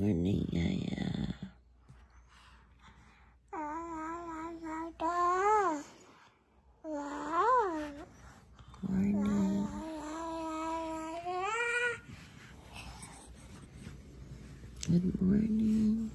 Morning, Yaya. Morning. Good morning.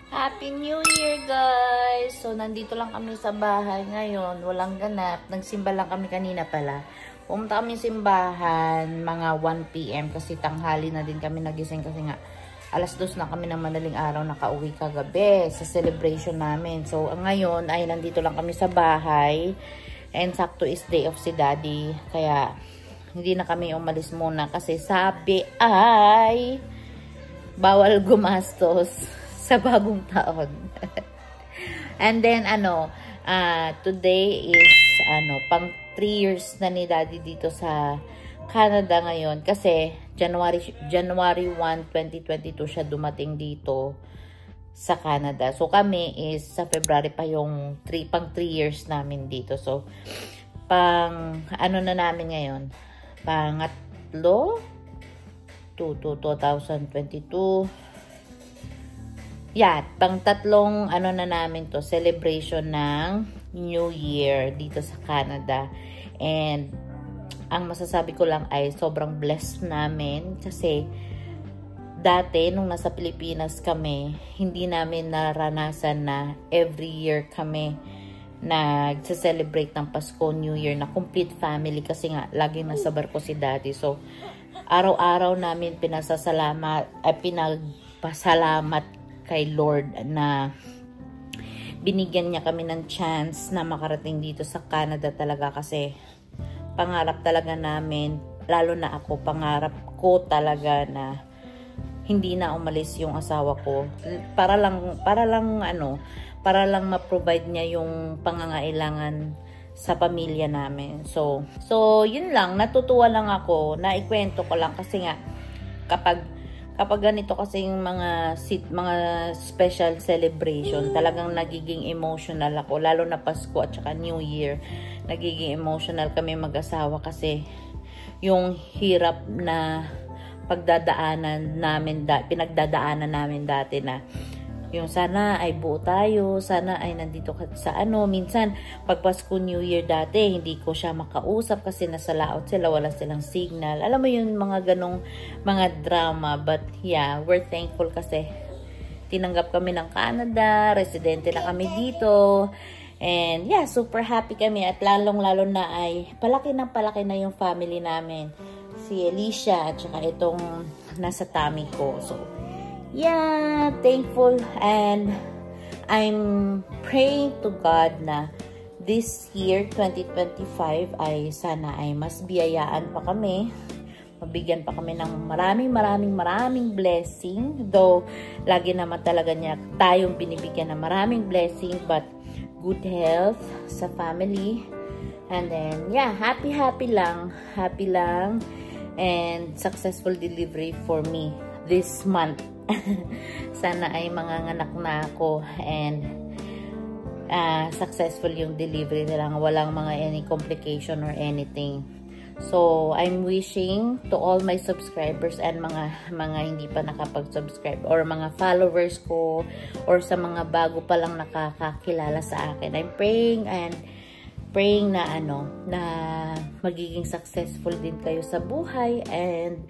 Happy New Year, guys! So, nandito lang kami sa bahay ngayon. Walang ganap. Nagsimba lang kami kanina pala. Pumunta kami simbahan mga 1 PM kasi tanghali na din kami nagising kasi nga alas 2 na kami ng madaling araw nakauwi kagabi sa celebration namin. So, ngayon ay nandito lang kami sa bahay and sakto is day off si Daddy. Kaya, hindi na kami umalis muna kasi sabi ay bawal gumastos sa bagong taon. And then, today is, pang 3 years na ni Daddy dito sa Canada ngayon. Kasi, January 1, 2022 siya dumating dito sa Canada. So, kami is sa February pa yung pang 3 years namin dito. So, na namin ngayon? Pangatlo? 2022. Yeah, pang tatlong na namin to, celebration ng New Year dito sa Canada. And ang masasabi ko lang ay sobrang blessed namin kasi dati nung nasa Pilipinas kami, hindi namin naranasan na every year kami nagse-celebrate ng Pasko, New Year na complete family kasi nga laging nasa barko si Daddy. So araw-araw namin pinagpasalamat kay Lord na binigyan niya kami ng chance na makarating dito sa Canada talaga kasi pangarap talaga namin, lalo na ako, pangarap ko talaga na hindi na umalis yung asawa ko para lang ma-provide niya yung pangangailangan sa pamilya namin. So yun lang, natutuwa lang ako, naikwento ko lang kasi nga kapag ganito kasi yung mga special celebration, talagang nagiging emotional ako. Lalo na Pasko at saka New Year. Nagiging emotional kami mag-asawa kasi yung hirap na pinagdadaanan namin dati na yung sana ay buo tayo, sana ay nandito ka sa minsan pag Pasko New Year dati, hindi ko siya makausap kasi nasa laot sila, wala silang signal. Alam mo yung mga ganong mga drama, but yeah, we're thankful kasi tinanggap kami ng Canada, residente na kami dito, and yeah, super happy kami at lalong-lalo na ay palaki na yung family namin. Si Alicia at saka itong nasa tummy ko. So, yeah, thankful and I'm praying to God na this year 2025 ay sana ay mas biyayaan pa kami, mabigyan pa kami ng maraming blessing, though lagi naman talaga niya tayong binibigyan ng maraming blessing, but good health sa family, and then yeah, happy lang and successful delivery for me this month. Sana ay manganganak na ako and successful yung delivery nila, walang mga any complication or anything. So I'm wishing to all my subscribers and mga hindi pa nakapag-subscribe or mga followers ko or sa mga bago pa lang nakakakilala sa akin, I'm praying na na magiging successful din kayo sa buhay and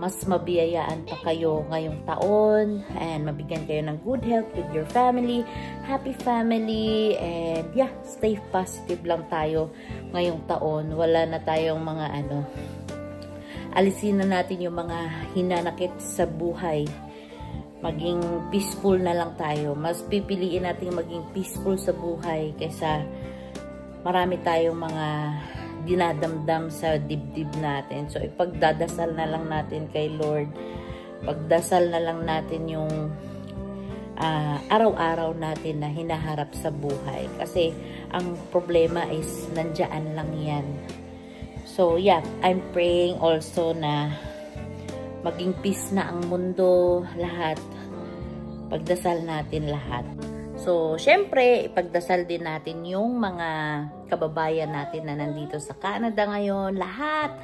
mas mabiyayaan pa kayo ngayong taon and mabigyan kayo ng good health with your family, happy family, and yeah, stay positive lang tayo ngayong taon. Wala na tayong mga alisin na natin yung mga hinanakit sa buhay, maging peaceful na lang tayo. Mas pipiliin natin maging peaceful sa buhay kaysa marami tayong mga dinadamdam sa dibdib natin. So, ipagdadasal na lang natin kay Lord. Pagdasal na lang natin yung araw-araw natin na hinaharap sa buhay. Kasi, ang problema is nandiyan lang yan. So, yeah, I'm praying also na maging peace na ang mundo, lahat. Pagdasal natin lahat. So, syempre, ipagdasal din natin yung mga kababayan natin na nandito sa Canada ngayon. Lahat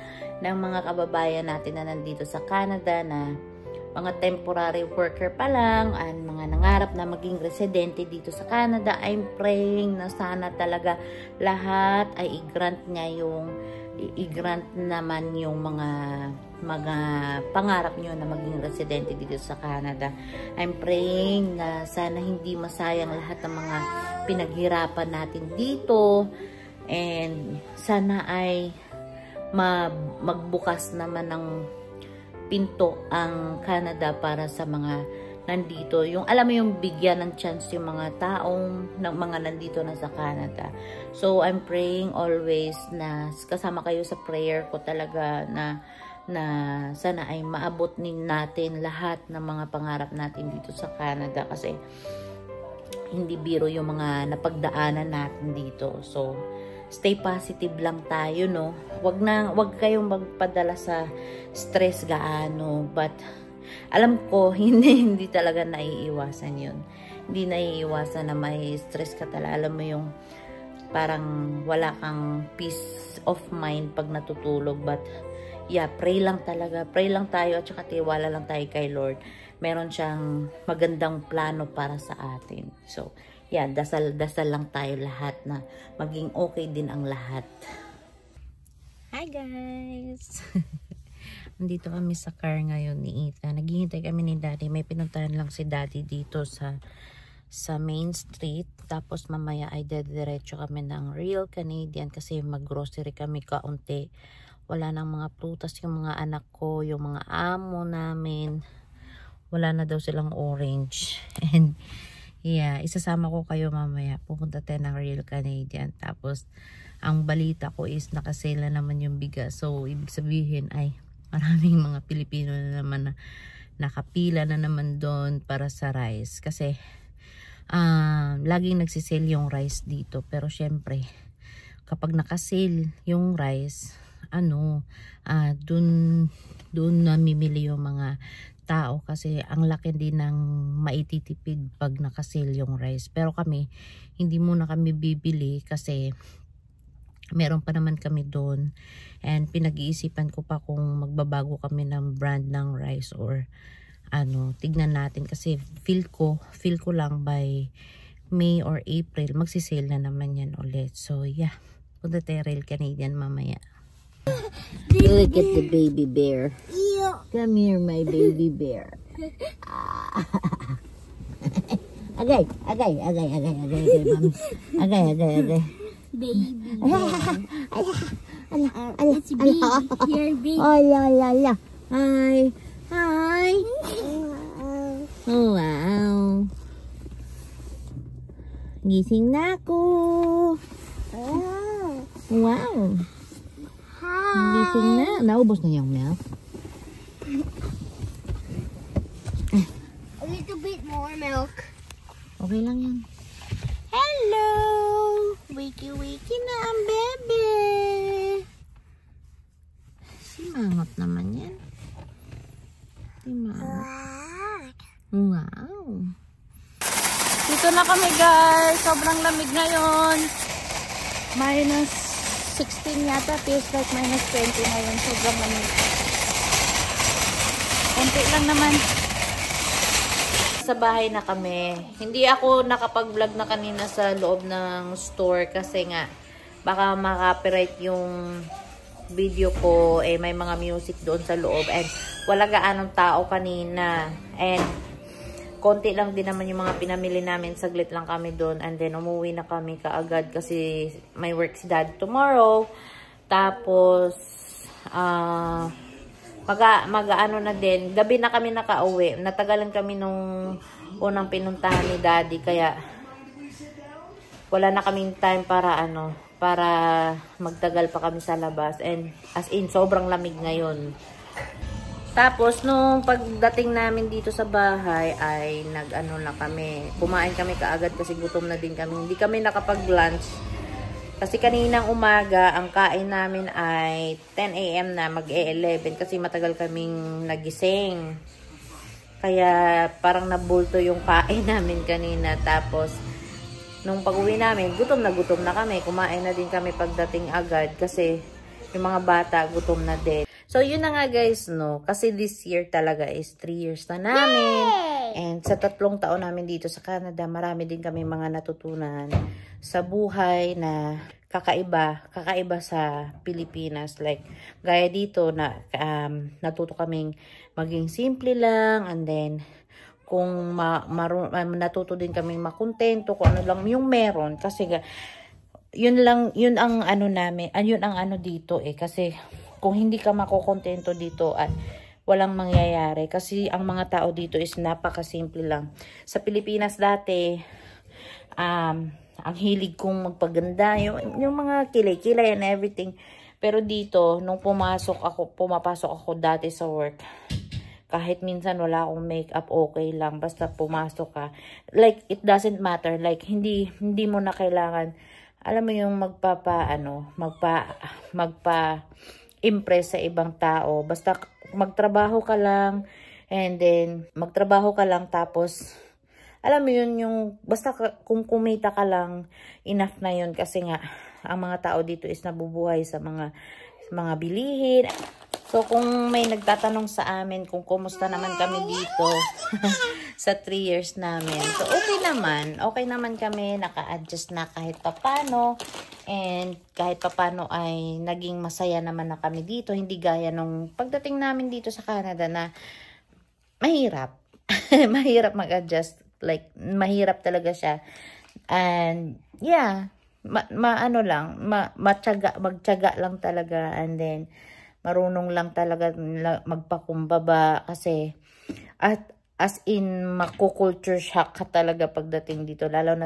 ng mga kababayan natin na nandito sa Canada na mga temporary worker pa lang and mga nangarap na maging residente dito sa Canada. I'm praying na sana talaga lahat ay i-grant naman yung mga pangarap nyo na maging residente dito sa Canada. I'm praying na sana hindi masayang lahat ng mga pinaghirapan natin dito and sana ay magbukas naman ng pinto ang Canada para sa mga nandito. Yung alam mo yung bigyan ng chance yung mga taong mga nandito na sa Canada. So I'm praying always na kasama kayo sa prayer ko talaga na sana ay maabot natin lahat ng mga pangarap natin dito sa Canada kasi hindi biro yung mga napagdaanan natin dito. So stay positive lang tayo, no? Wag kayong magpadala sa stress gaano, but alam ko hindi talaga naiiwasan 'yun. Hindi naiiwasan na may stress ka talaga. Alam mo yung parang wala kang peace of mind pag natutulog, but yeah, pray lang talaga. Pray lang tayo at saka tiwala lang tayo kay Lord. Meron siyang magandang plano para sa atin. So, yeah, dasal lang tayo lahat na maging okay din ang lahat. Hi guys! Nandito kami sa car ngayon ni Ethan. Naghihintay kami ni Daddy. May pinuntahan lang si Daddy dito sa Main Street. Tapos mamaya ay dediretso kami ng Real Canadian kasi mag-grocery kami kaunti. Wala nang mga prutas yung mga anak ko, yung mga amo namin. Wala na daw silang orange. And yeah, isasama ko kayo mamaya. Pupunta tayo ng Real Canadian. Tapos, ang balita ko is nakasela naman yung bigas. So, ibig sabihin ay maraming mga Pilipino na naman na nakapila na naman doon para sa rice. Kasi, laging nagsisale yung rice dito. Pero, syempre, kapag nakasale yung rice, doon namimili yung mga tao kasi ang laki din ng maititipid pag nakasale yung rice. Pero kami, hindi muna kami bibili kasi meron pa naman kami doon and pinag-iisipan ko pa kung magbabago kami ng brand ng rice or tignan natin kasi feel ko lang by May or April magsisale na naman yan ulit. So yeah, punta tayo Real Canadian mamaya. Look at the baby bear. Come here, my baby bear. Agay, mami. Agay. Baby. It's big. You're big. Oh, la. Hi. Oh, wow. Gising na ako. Wow. Gising na. Naubos na yung milk. A little bit more milk. Okay lang yan. Hello! Wakey na ang bebe. Simangot naman yan. Simangot. Wow. Dito na kami guys. Sobrang lamig ngayon. Minus 16 yata. Feels like minus 20 ngayon. Sobrang lamig. Konti lang naman. Sa bahay na kami. Hindi ako nakapag-vlog na kanina sa loob ng store kasi nga baka ma-copyright yung video ko. May mga music doon sa loob and wala gaanong tao kanina. And konti lang din naman yung mga pinamili namin. Saglit lang kami doon and then umuwi na kami kaagad kasi may work si Dad tomorrow. Tapos mag-ano na din. Gabi na kami nakauwi. Natagalan kami nung unang pinuntahan ni Daddy. Kaya wala na kaming time para para magtagal pa kami sa labas. And as in, sobrang lamig ngayon. Tapos, nung pagdating namin dito sa bahay, ay nag-ano na kami. Kumain kami kaagad kasi gutom na din kami. Hindi kami nakapag-lunch. Kasi kaninang umaga, ang kain namin ay 10 a.m. na, mag-11 kasi matagal kaming nagising. Kaya parang nabulto yung kain namin kanina. Tapos, nung pag-uwi namin, gutom na kami. Kumain na din kami pagdating agad kasi yung mga bata gutom na din. So, yun na nga guys, no? Kasi this year talaga is 3 years na namin. And sa 3 taon namin dito sa Canada, marami din kami mga natutunan sa buhay na kakaiba sa Pilipinas. Like, gaya dito na natuto kaming maging simple lang, and then kung natuto din kaming makontento kung ano lang yung meron, kasi yun ang ano namin, yun ang ano dito kasi kung hindi ka makokontento dito at walang mangyayari, kasi ang mga tao dito is napakasimple lang. Sa Pilipinas dati, ang hilig kong magpaganda, yung mga kilay and everything. Pero dito, nung pumapasok ako dati sa work, kahit minsan wala akong makeup, okay lang. Basta pumasok ka. Like, it doesn't matter. Like, hindi mo na kailangan, alam mo yung magpa-impress sa ibang tao. Basta magtrabaho ka lang, and then, tapos, alam mo yun, basta kung kumita ka lang, enough na yun. Kasi nga, ang mga tao dito is nabubuhay sa mga bilihin. So, kung may nagtatanong sa amin kung kumusta naman kami dito sa 3 years namin. So, okay naman kami, naka-adjust na kahit papano. And kahit papano ay naging masaya naman na kami dito. Hindi gaya nung pagdating namin dito sa Canada na mahirap. Mahirap mag-adjust. Like, mahirap talaga siya. And, yeah, magtiyaga lang talaga. And then, marunong lang talaga magpakumbaba kasi as in makukulture shock ka talaga pagdating dito, lalo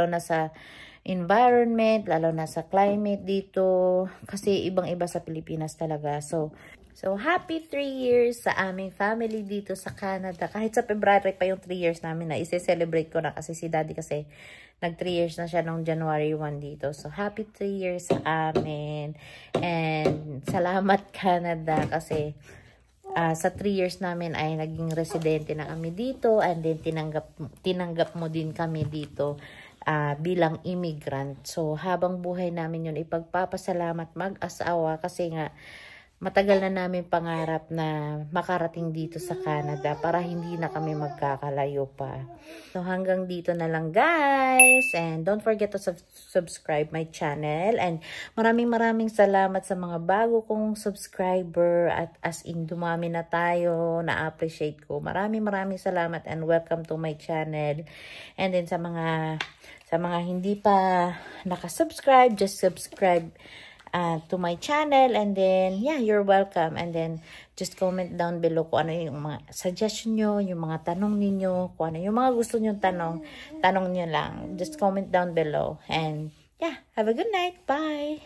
na sa environment, lalo na sa climate dito, kasi ibang-iba sa Pilipinas talaga. So happy 3 years sa aming family dito sa Canada. Kahit sa February pa yung 3 years namin, na isi-celebrate ko na kasi si Daddy kasi nag 3 years na siya nung January 1 dito. So, happy 3 years sa amin. And salamat Canada kasi sa 3 years namin ay naging residente na kami dito, and then tinanggap mo din kami dito bilang immigrant. So, habang buhay namin yun, ipagpapasalamat mag-asawa kasi nga matagal na namin pangarap na makarating dito sa Canada para hindi na kami magkakalayo pa. So, hanggang dito na lang guys. And don't forget to subscribe my channel. And maraming salamat sa mga bago kong subscriber. At as in, dumami na tayo. Na-appreciate ko. Maraming salamat and welcome to my channel. And then sa mga hindi pa nakasubscribe, just subscribe to my channel, and then yeah, you're welcome. And then just comment down below kung ano yung mga suggestion nyo, yung mga tanong ninyo, kung ano yung mga gusto nyo tanong nyo lang. Just comment down below. And yeah, have a good night. Bye.